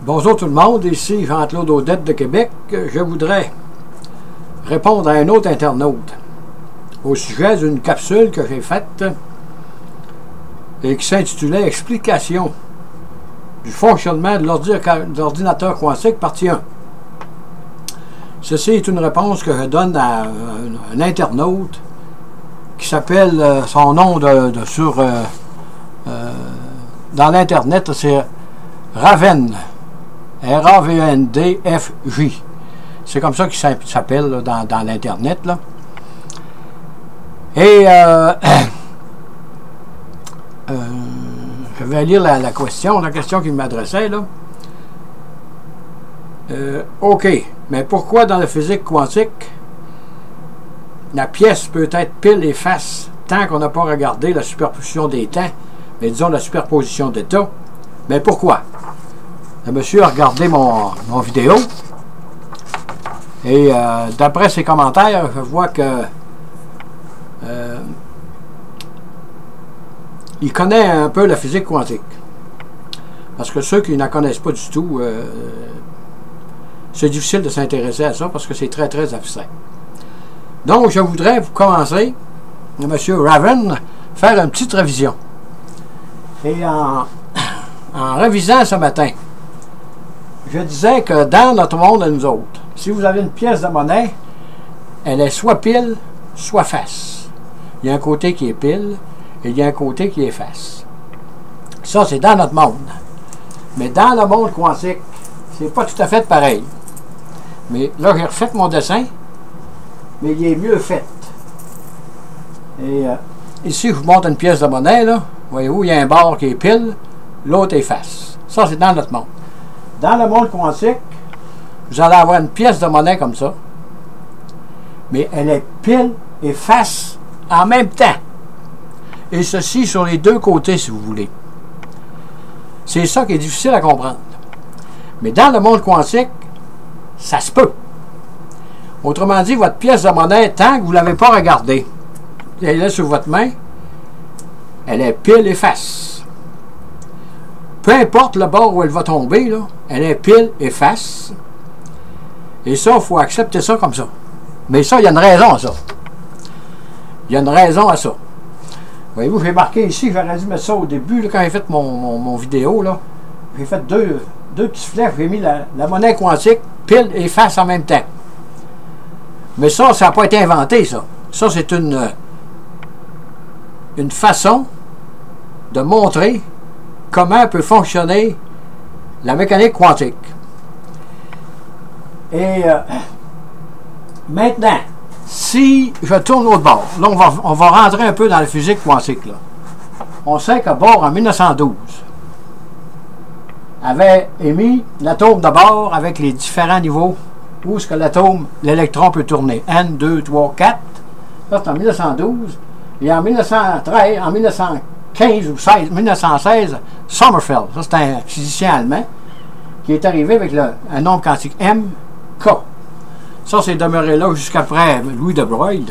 Bonjour tout le monde, ici Jean-Claude Audette de Québec. Je voudrais répondre à un autre internaute au sujet d'une capsule que j'ai faite et qui s'intitulait « Explication du fonctionnement de l'ordinateur quantique, partie 1 ». Ceci est une réponse que je donne à un internaute qui s'appelle, son nom dans l'Internet, c'est Raven. R-A-V-E-N-D-F-J. C'est comme ça qu'il s'appelle dans l'Internet. Et je vais lire la question qu'il m'adressait. OK, mais pourquoi dans la physique quantique, la pièce peut être pile et face tant qu'on n'a pas regardé la superposition des temps, mais disons la superposition d'états? Mais pourquoi? Le monsieur a regardé mon vidéo et d'après ses commentaires, je vois que il connaît un peu la physique quantique. Parce que ceux qui ne la connaissent pas du tout, c'est difficile de s'intéresser à ça parce que c'est très très abstrait. Donc je voudrais vous commencer, monsieur Raven, faire une petite révision. Et en révisant ce matin, je disais que dans notre monde à nous autres, si vous avez une pièce de monnaie, elle est soit pile, soit face. Il y a un côté qui est pile et il y a un côté qui est face. Ça, c'est dans notre monde. Mais dans le monde quantique, c'est pas tout à fait pareil. Mais là, j'ai refait mon dessin, mais il est mieux fait. Et ici, je vous montre une pièce de monnaie, là. Voyez-vous, il y a un bord qui est pile, l'autre est face. Ça, c'est dans notre monde. Dans le monde quantique, vous allez avoir une pièce de monnaie comme ça, mais elle est pile et face en même temps. Et ceci sur les deux côtés, si vous voulez. C'est ça qui est difficile à comprendre. Mais dans le monde quantique, ça se peut. Autrement dit, votre pièce de monnaie, tant que vous ne l'avez pas regardée, elle est sur votre main, elle est pile et face. Peu importe le bord où elle va tomber, là, elle est pile et face. Et ça, il faut accepter ça comme ça. Mais ça, il y a une raison à ça. Il y a une raison à ça. Voyez-vous, j'ai marqué ici, j'aurais dû mettre ça au début, là, quand j'ai fait mon vidéo, là. J'ai fait deux petites flèches, j'ai mis la monnaie quantique pile et face en même temps. Mais ça n'a pas été inventé, ça. Ça, c'est une façon de montrer comment peut fonctionner la mécanique quantique. Et maintenant, si je tourne l'autre bord, là on va rentrer un peu dans la physique quantique. Là. On sait que Bohr, en 1912, avait émis l'atome de Bohr avec les différents niveaux où est-ce que l'atome, l'électron peut tourner. N, 2, 3, 4. Ça, c'est en 1912. Et en 1913, en 1915 ou 1916, Sommerfeld, ça c'est un physicien allemand, qui est arrivé avec un nombre quantique M, K. Ça, c'est demeuré là jusqu'après Louis de Broglie.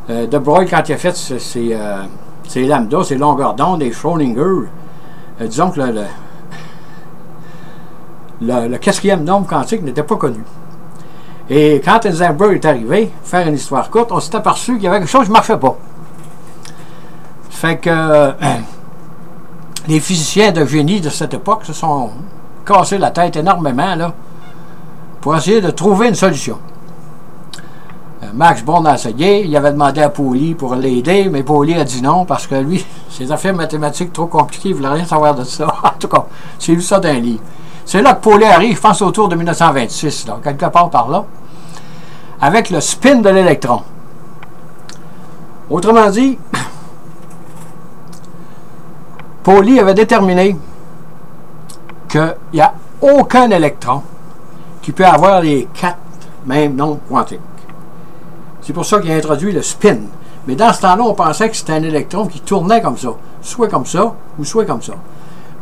De Broglie, quand il a fait ses lambda, ses longueurs d'onde, et Schrödinger, disons que le quatrième nombre quantique n'était pas connu. Et quand Heisenberg est arrivé, faire une histoire courte, on s'est aperçu qu'il y avait quelque chose qui ne marchait pas. Fait que les physiciens de génie de cette époque se sont cassés la tête énormément là, pour essayer de trouver une solution. Max Born a essayé, il avait demandé à Pauli pour l'aider, mais Pauli a dit non parce que lui, ses affaires mathématiques trop compliquées, il ne voulait rien savoir de ça. En tout cas, c'est lu ça d'un livre. C'est là que Pauli arrive, je pense autour de 1926, là, quelque part par là, avec le spin de l'électron. Autrement dit, Pauli avait déterminé qu'il n'y a aucun électron qui peut avoir les 4 mêmes nombres quantiques. C'est pour ça qu'il a introduit le spin. Mais dans ce temps-là, on pensait que c'était un électron qui tournait comme ça. Soit comme ça, ou soit comme ça.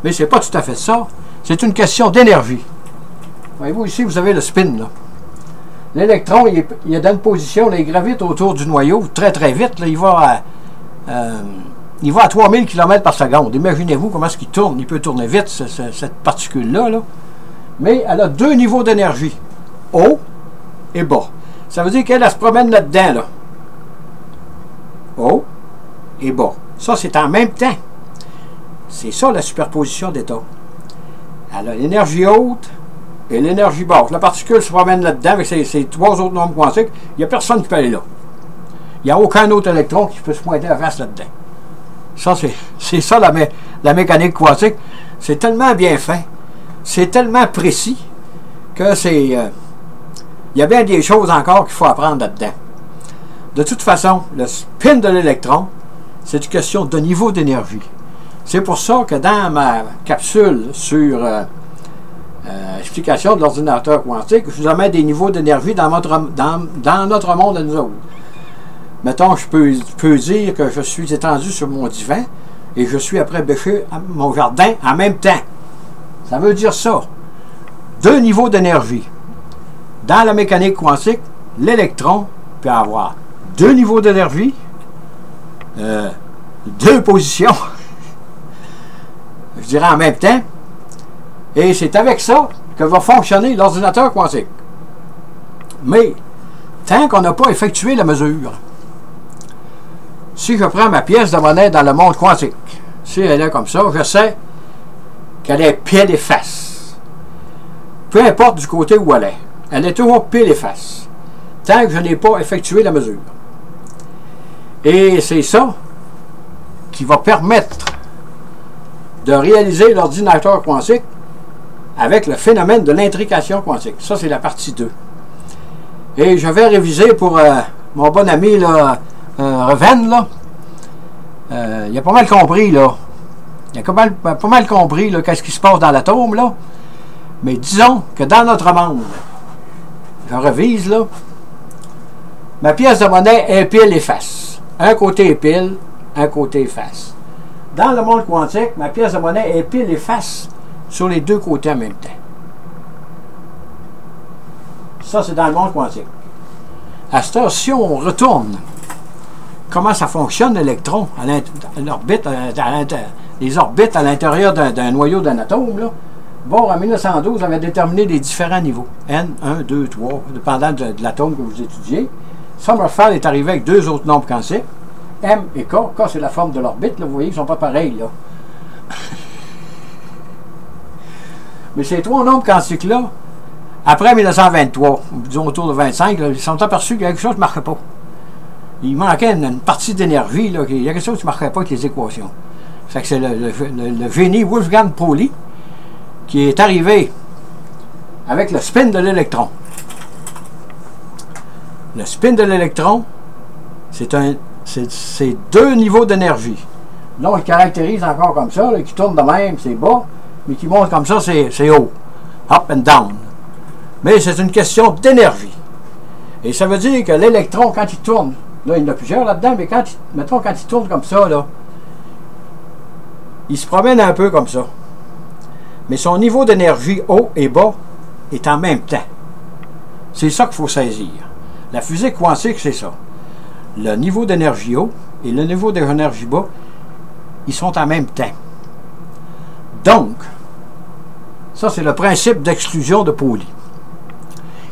Mais c'est pas tout à fait ça. C'est une question d'énergie. Voyez-vous, ici, vous avez le spin, là. L'électron, il est dans une position, là, il gravite autour du noyau très très vite. Là, il va à 3000 km par seconde. Imaginez-vous comment est-ce qu'il tourne. Il peut tourner vite, cette particule-là. Là. mais elle a deux niveaux d'énergie, haut et bas. Ça veut dire qu'elle se promène là-dedans, là. Haut et bas. Ça, c'est en même temps. C'est ça, la superposition d'états. Elle a l'énergie haute et l'énergie basse. La particule se promène là-dedans avec ces trois autres nombres quantiques. Il n'y a personne qui peut aller là. Il n'y a aucun autre électron qui peut se pointer à face là-dedans. Ça, c'est ça la mécanique quantique. C'est tellement bien fait, c'est tellement précis que c'est... il y a bien des choses encore qu'il faut apprendre là-dedans. De toute façon, le spin de l'électron, c'est une question de niveau d'énergie. C'est pour ça que dans ma capsule sur explication de l'ordinateur quantique, je vous amène des niveaux d'énergie dans notre monde à nous autres. Mettons, je peux dire que je suis étendu sur mon divan et je suis après bêché à mon jardin en même temps. Ça veut dire ça. Deux niveaux d'énergie. Dans la mécanique quantique, l'électron peut avoir deux niveaux d'énergie, deux positions, je dirais en même temps, et c'est avec ça que va fonctionner l'ordinateur quantique. Mais, tant qu'on n'a pas effectué la mesure, si je prends ma pièce de monnaie dans le monde quantique, si elle est comme ça, je sais qu'elle est pile et face. Peu importe du côté où elle est toujours pile et face, tant que je n'ai pas effectué la mesure. Et c'est ça qui va permettre de réaliser l'ordinateur quantique avec le phénomène de l'intrication quantique. Ça, c'est la partie 2. Et je vais réviser pour mon bon ami là, Raven, là. Il a pas mal compris, là. Il a pas mal compris, là, qu'est-ce qui se passe dans l'atome, là. Mais disons que dans notre monde, je révise, là, ma pièce de monnaie est pile et face. Un côté est pile, un côté est face. Dans le monde quantique, ma pièce de monnaie est pile et face sur les deux côtés en même temps. Ça, c'est dans le monde quantique. À cette heure, si on retourne, comment ça fonctionne l'électron à l'orbite, les orbites à l'intérieur d'un noyau d'un atome, là. Bon, en 1912, on avait déterminé les différents niveaux. N, 1, 2, 3, dépendant de l'atome que vous étudiez. Sommerfeld est arrivé avec deux autres nombres quantiques, M et K. K, c'est la forme de l'orbite. Vous voyez qu'ils ne sont pas pareils, là. Mais ces trois nombres quantiques-là, après 1923, disons autour de 25, là, ils sont aperçus qu'il y a quelque chose qui ne marchait pas. Il manquait une partie d'énergie, il y a quelque chose qui ne marchait pas avec les équations. C'est que c'est le génie Wolfgang Pauli qui est arrivé avec le spin de l'électron. Le spin de l'électron, c'est deux niveaux d'énergie. Là, on le caractérise encore comme ça, là, qui tourne de même, c'est bas, mais qui monte comme ça, c'est haut. Up and down. Mais c'est une question d'énergie. Et ça veut dire que l'électron, quand il tourne, là, il y en a plusieurs là-dedans, mais mettons, quand il tourne comme ça, là, il se promène un peu comme ça. Mais son niveau d'énergie haut et bas est en même temps. C'est ça qu'il faut saisir. La physique quantique, c'est ça. Le niveau d'énergie haut et le niveau d'énergie bas, ils sont en même temps. Donc, ça c'est le principe d'exclusion de Pauli,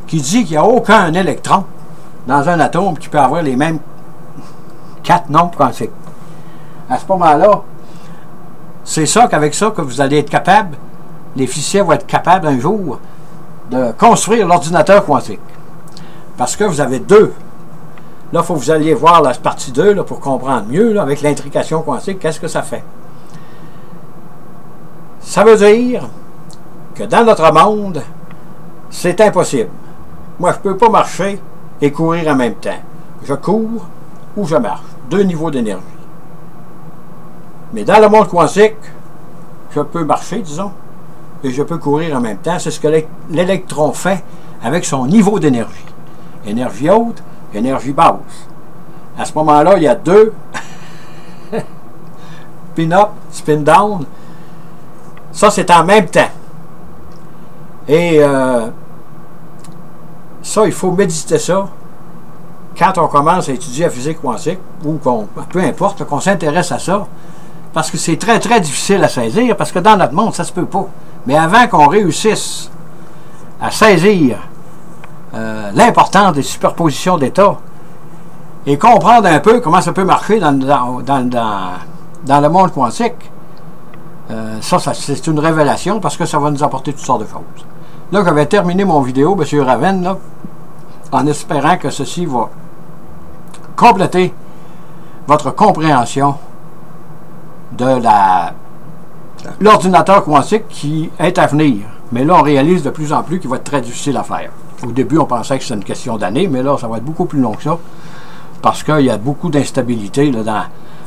qui dit qu'il n'y a aucun électron dans un atome qui peut avoir les mêmes 4 nombres quantiques. À ce moment-là, c'est ça qu'avec ça que vous allez être capable, les physiciens vont être capables un jour de construire l'ordinateur quantique. Parce que vous avez deux. Là, il faut que vous alliez voir la partie 2 là, pour comprendre mieux, là, avec l'intrication quantique, qu'est-ce que ça fait. Ça veut dire que dans notre monde, c'est impossible. Moi, je ne peux pas marcher et courir en même temps. Je cours ou je marche. Deux niveaux d'énergie. Mais dans le monde quantique, je peux marcher, disons, et je peux courir en même temps. C'est ce que l'électron fait avec son niveau d'énergie. Énergie haute, énergie basse. À ce moment-là, il y a deux spin up, spin down. Ça, c'est en même temps. Et ça, il faut méditer ça quand on commence à étudier la physique quantique, ou peu importe, qu'on s'intéresse à ça, parce que c'est très, très difficile à saisir, parce que dans notre monde, ça se peut pas. Mais avant qu'on réussisse à saisir l'importance des superpositions d'états et comprendre un peu comment ça peut marcher dans le monde quantique, ça c'est une révélation parce que ça va nous apporter toutes sortes de choses. Là, j'avais terminé mon vidéo, M. Raven, là, en espérant que ceci va compléter votre compréhension de l'ordinateur quantique qui est à venir. Mais là, on réalise de plus en plus qu'il va être très difficile à faire. Au début, on pensait que c'était une question d'années, mais là, ça va être beaucoup plus long que ça, parce qu'il y a beaucoup d'instabilité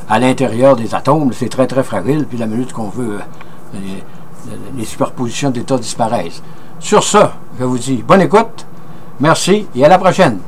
à l'intérieur des atomes. C'est très, très fragile, puis la minute qu'on veut, les superpositions d'états disparaissent. Sur ce, je vous dis bonne écoute, merci et à la prochaine.